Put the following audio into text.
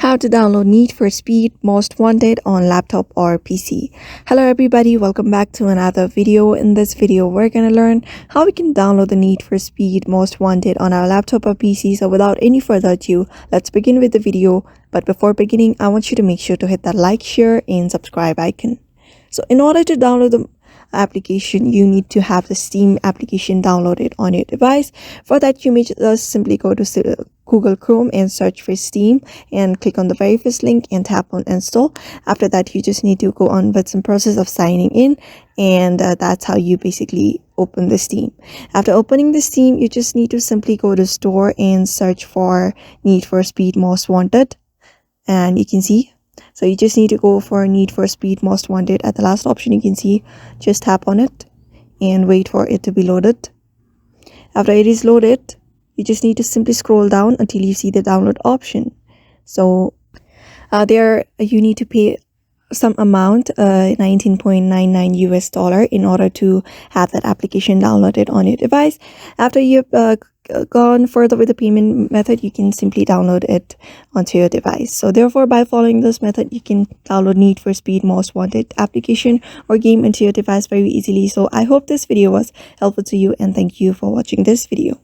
How to download Need for Speed Most Wanted on laptop or PC. Hello everybody, welcome back to another video. In this video, we're gonna learn how we can download the Need for Speed Most Wanted on our laptop or PC. So without any further ado, let's begin with the video. But before beginning, I want you to make sure to hit that like, share, and subscribe icon. So in order to download the application, you need to have the Steam application downloaded on your device. For that, you may just simply go to Google Chrome and search for Steam and click on the very first link and tap on install. After that, you just need to go on with some process of signing in, and that's how you basically open the Steam. After opening the Steam, you just need to simply go to store and search for Need for Speed Most Wanted, and you can see. So you just need to go for Need for Speed Most Wanted. At the last option, you can see, just tap on it and wait for it to be loaded. After it is loaded, you just need to simply scroll down until you see the download option. So there you need to pay some amount, $19.99 US in order to have that application downloaded on your device. After you've gone further with the payment method, you can simply download it onto your device. So therefore, by following this method, you can download Need for Speed Most Wanted application or game into your device very easily. So I hope this video was helpful to you, and thank you for watching this video.